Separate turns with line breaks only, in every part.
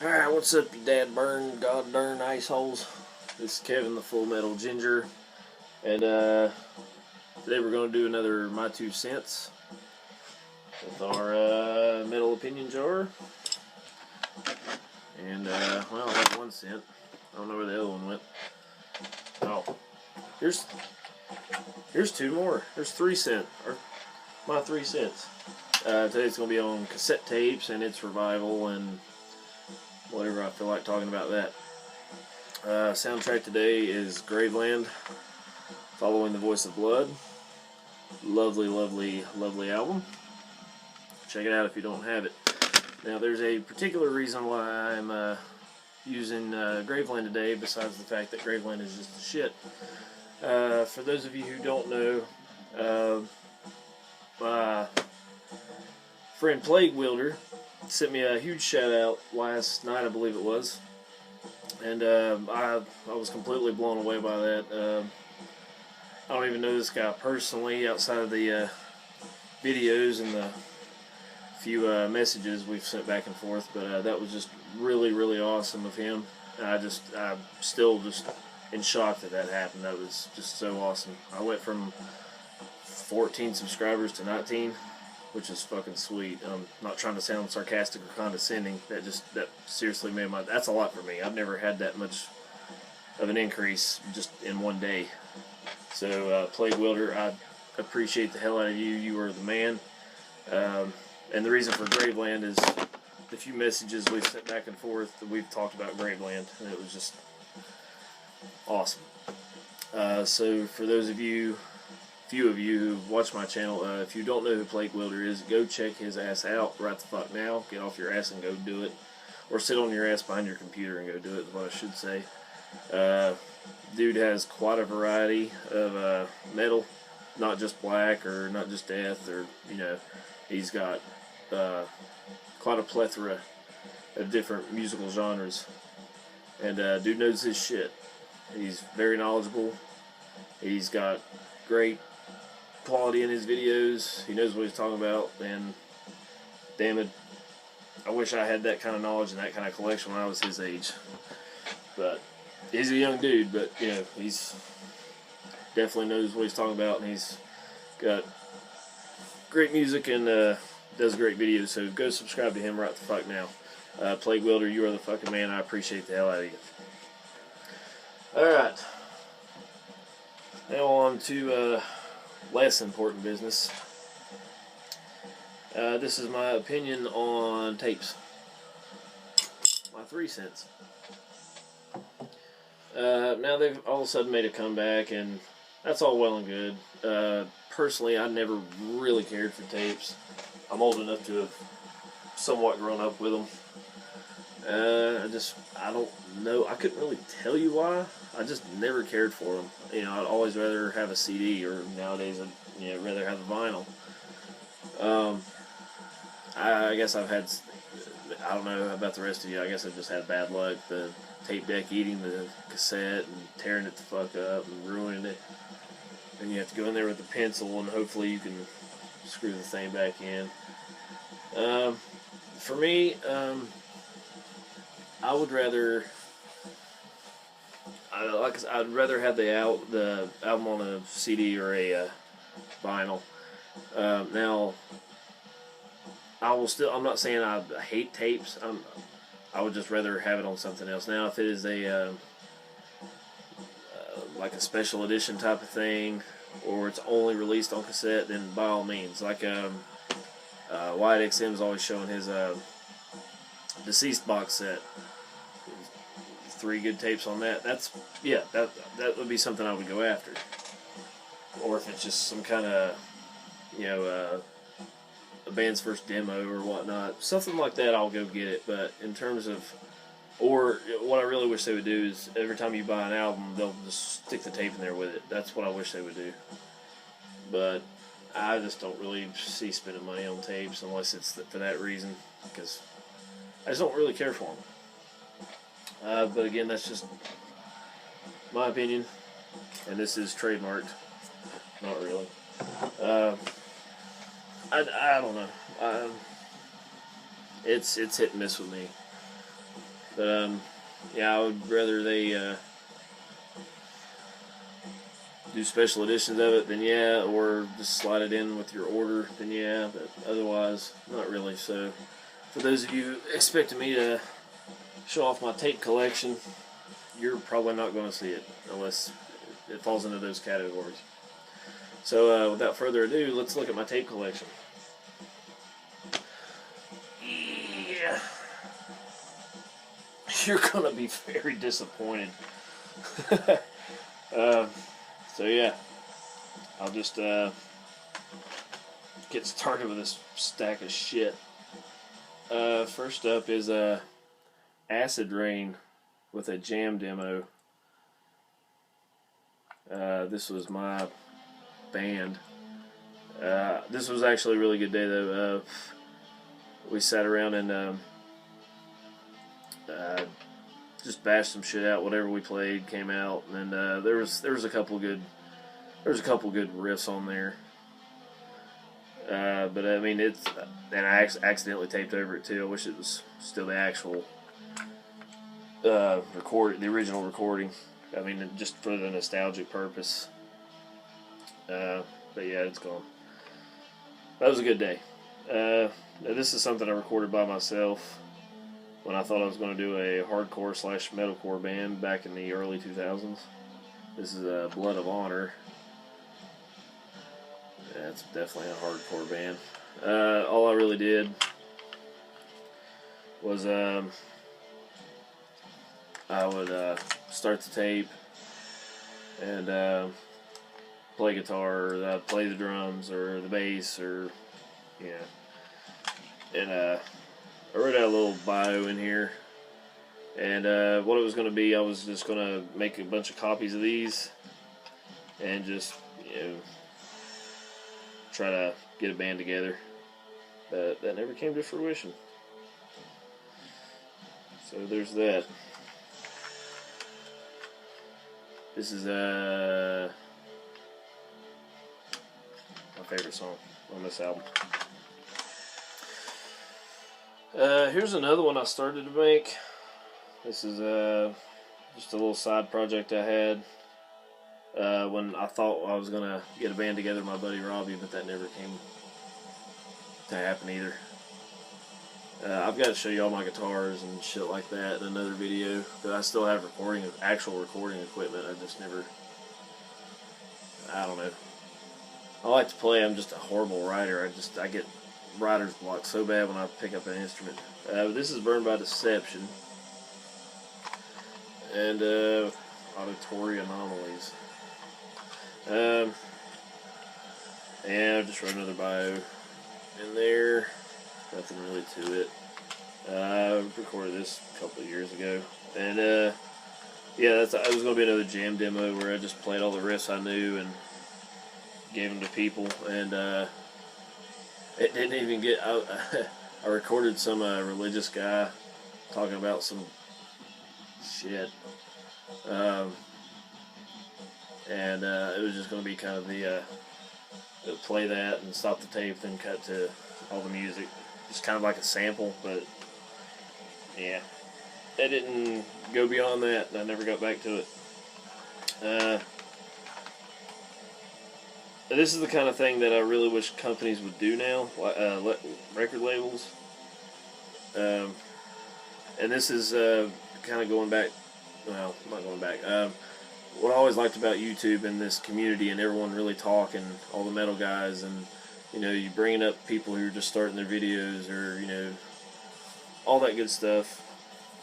Alright, what's up, you dad burn, god darn ice holes? This is Kevin, the Full Metal Ginger, and today we're going to do another My 2 Cents with our metal opinion jar. And, well, I have 1 cent. I don't know where the other one went. Oh, here's 2 more. There's 3 cents, or my 3 cents. Today's going to be on cassette tapes and its revival and whatever I feel like talking about that. Soundtrack today is Graveland, Following the Voice of Blood. Lovely, lovely, lovely album. Check it out if you don't have it. Now, there's a particular reason why I'm using Graveland today, besides the fact that Graveland is just the shit. For those of you who don't know, my friend Plaguewielder sent me a huge shout out last night, I believe it was, and I was completely blown away by that. I don't even know this guy personally outside of the videos and the few messages we've sent back and forth, but that was just really, really awesome of him. I'm still just in shock that that happened. That was just so awesome. I went from 14 subscribers to 19. Which is fucking sweet. I'm not trying to sound sarcastic or condescending. That seriously made that's a lot for me. I've never had that much of an increase just in one day. So, Plaguewielder, I appreciate the hell out of you. You are the man. And the reason for Graveland is the few messages we've sent back and forth that we've talked about Graveland, and it was just awesome. So, for those of you, few of you who watch my channel, if you don't know who Plaguewielder is, go check his ass out right the fuck now. Get off your ass and go do it. Or sit on your ass behind your computer and go do it, is what I should say. Dude has quite a variety of metal, not just black or not just death, or, you know, he's got quite a plethora of different musical genres. And dude knows his shit. He's very knowledgeable. He's got great quality in his videos. He knows what he's talking about, and damn it, I wish I had that kind of knowledge and that kind of collection when I was his age. But he's a young dude, but you know, he's definitely knows what he's talking about, and he's got great music and does great videos. So go subscribe to him right the fuck now. Plaguewielder, you are the fucking man. I appreciate the hell out of you. Alright, now on to less important business. This is my opinion on tapes. My 3 cents. Now they've all of a sudden made a comeback, and that's all well and good. Personally, I never really cared for tapes. I'm old enough to have somewhat grown up with them. I don't know. I couldn't really tell you why. I just never cared for them. You know, I'd always rather have a CD, or nowadays I'd rather have a vinyl. I guess I've had, I don't know about the rest of you, I guess I've just had bad luck. The tape deck eating the cassette and tearing it the fuck up and ruining it. And you have to go in there with a pencil and hopefully you can screw the thing back in. For me, I would rather, I'd rather have the album on a CD or a vinyl. Now, I'm not saying I hate tapes. I would just rather have it on something else. Now, if it is a like a special edition type of thing, or it's only released on cassette, then by all means. Like Wyatt XM is always showing his Deceased box set. 3 good tapes on that. That would be something I would go after. Or if it's just some kind of, a band's first demo or whatnot, something like that, I'll go get it. But in terms of, or what I really wish they would do is every time you buy an album, they'll just stick the tape in there with it. That's what I wish they would do. But I just don't really see spending money on tapes unless it's for that reason, because I just don't really care for them. But again, that's just my opinion, and this is trademarked. Not really. I don't know. It's hit and miss with me. But yeah, I would rather they do special editions of it, then yeah, or just slide it in with your order, then yeah, but otherwise, not really. So, for those of you expecting me to show off my tape collection, you're probably not going to see it unless it falls into those categories. So, without further ado, let's look at my tape collection. Yeah. You're going to be very disappointed. So yeah, I'll just get started with this stack of shit. First up is Acid Rain with a jam demo. This was my band. This was actually a really good day though. We sat around and just bashed some shit out. Whatever we played came out, and there was a couple good riffs on there. But I mean, and I accidentally taped over it too. I wish it was still the actual the original recording. I mean, just for the nostalgic purpose. But yeah, it's gone. That was a good day. Now this is something I recorded by myself when I thought I was going to do a hardcore / metalcore band back in the early 2000s. This is Blood of Honor. Yeah, it's definitely a hardcore band. All I really did was I would start the tape and play guitar, or play the drums or the bass, or yeah. And I wrote out a little bio in here, and what it was going to be, I was just going to make a bunch of copies of these and just, try to get a band together. But that never came to fruition. So there's that. This is my favorite song on this album. Here's another one I started to make. This is just a little side project I had when I thought I was gonna get a band together with my buddy Robbie, but that never came to happen either. I've got to show you all my guitars and shit like that in another video, but I still have actual recording equipment. I just never, I don't know. I like to play. I'm just a horrible writer. I get writer's block so bad when I pick up an instrument. This is Burned by Deception and Auditory Anomalies. And I just wrote another bio in there. Nothing really to it. I recorded this a couple of years ago, and yeah, it was going to be another jam demo where I just played all the riffs I knew and gave them to people, and it didn't even get. I recorded some religious guy talking about some shit, and it was just going to be kind of the play that and stop the tape, then cut to all the music, just kind of like a sample. But yeah, it didn't go beyond that, and I never got back to it. This is the kind of thing that I really wish companies would do now, record labels. And this is kind of going back, well, not going back. What I always liked about YouTube and this community and everyone really talking, all the metal guys, and you bringing up people who are just starting their videos, or all that good stuff,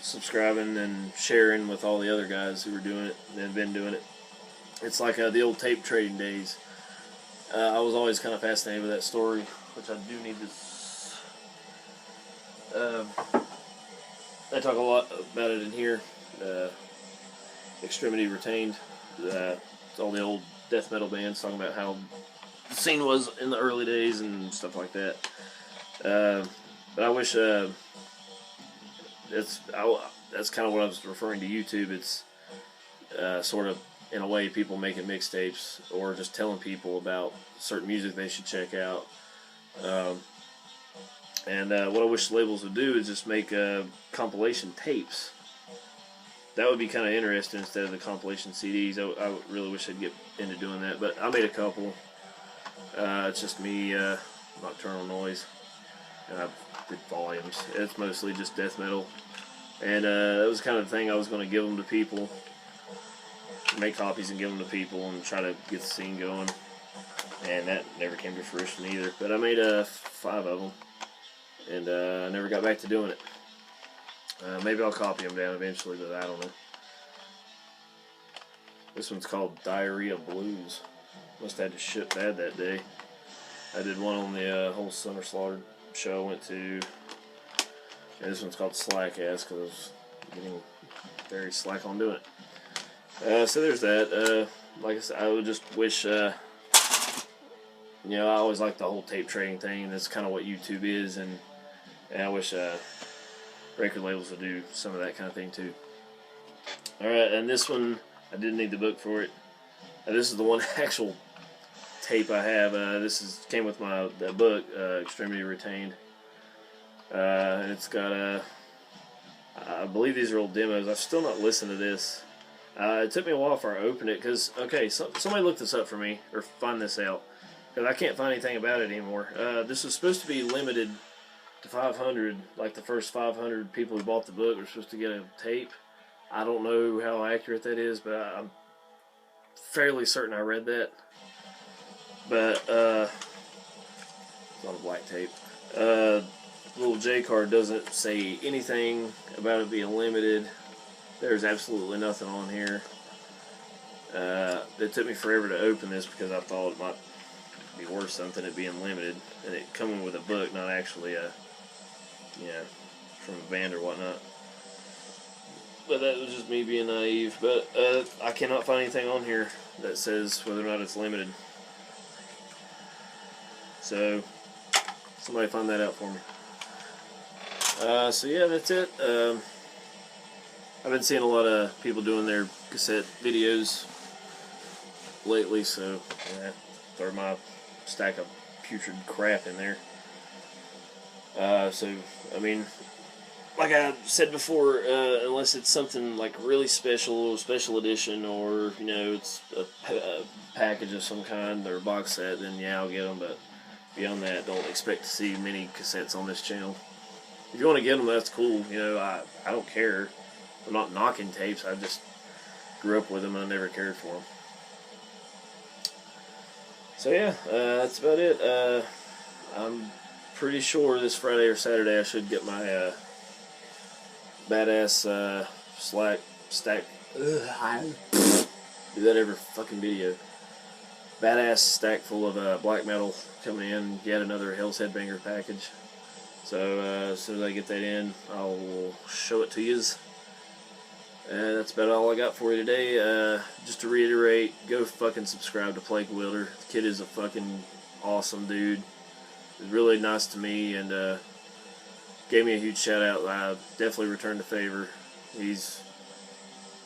subscribing and sharing with all the other guys who were doing it and have been doing it. It's like the old tape trading days. I was always kind of fascinated with that story, which I do need to. I talk a lot about it in here. Extremity Retained. It's all the old death metal bands talking about how the scene was in the early days and stuff like that. But I wish that's kind of what I was referring to YouTube. It's sort of, in a way, people making mixtapes or just telling people about certain music they should check out. And what I wish labels would do is just make compilation tapes that would be kind of interesting instead of the compilation CDs. I really wish I'd get into doing that, but I made a couple. It's just me, Nocturnal Noise, and I did volumes. It's mostly just death metal, and that was kind of the thing I was going to give them to people, make copies and give them to people, and try to get the scene going. And that never came to fruition either. But I made 5 of them, and I never got back to doing it. Maybe I'll copy them down eventually, but I don't know. This one's called Diarrhea Blues. Must have had to ship bad that day. I did one on the whole Summer Slaughter show I went to. And this one's called Slack Ass because I was getting very slack on doing it. So there's that. Like I said, I would just wish... you know, I always like the whole tape trading thing. That's kind of what YouTube is, and I wish record labels would do some of that kind of thing too. Alright, and this one, I didn't need the book for it. This is the one actual tape I have. This came with my book, Extremity Retained. And it's got, I believe these are old demos. I've still not listened to this. It took me a while before I opened it, because, okay, somebody look this up for me, or find this out. Because I can't find anything about it anymore. This was supposed to be limited to 500. Like the first 500 people who bought the book were supposed to get a tape. I don't know how accurate that is, but I'm fairly certain I read that. But, it's not a black tape. Little J card doesn't say anything about it being limited. There's absolutely nothing on here. It took me forever to open this because I thought it might be worth something it being limited, and it coming with a book, not actually a, you know, from a band or whatnot. But that was just me being naive. But I cannot find anything on here that says whether or not it's limited. So somebody find that out for me. So yeah, that's it. I've been seeing a lot of people doing their cassette videos lately, so yeah, throw my stack of putrid crap in there. So, I mean, like I said before, unless it's something like really special edition, or, you know, it's a package of some kind, or a box set, then yeah, I'll get them, but beyond that, don't expect to see many cassettes on this channel. If you want to get them, that's cool, you know, I don't care. I'm not knocking tapes, I just grew up with them and I never cared for them. So yeah, that's about it. I'm pretty sure this Friday or Saturday I should get my badass Slack stack. I do that every fucking video. Badass stack full of black metal coming in. Yet another Hell's Headbanger package. So as soon as I get that in, I'll show it to yous. And that's about all I got for you today. Just to reiterate, go fucking subscribe to plaguewielder. The kid is a fucking awesome dude. He was really nice to me and gave me a huge shout out. I definitely returned the favor. He's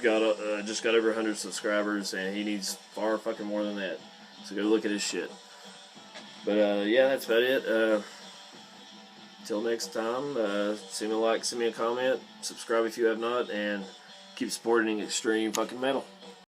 got just got over 100 subscribers, and he needs far fucking more than that. So go look at his shit. But yeah, that's about it. Till next time, send me a like, send me a comment, subscribe if you have not, and keep supporting extreme fucking metal.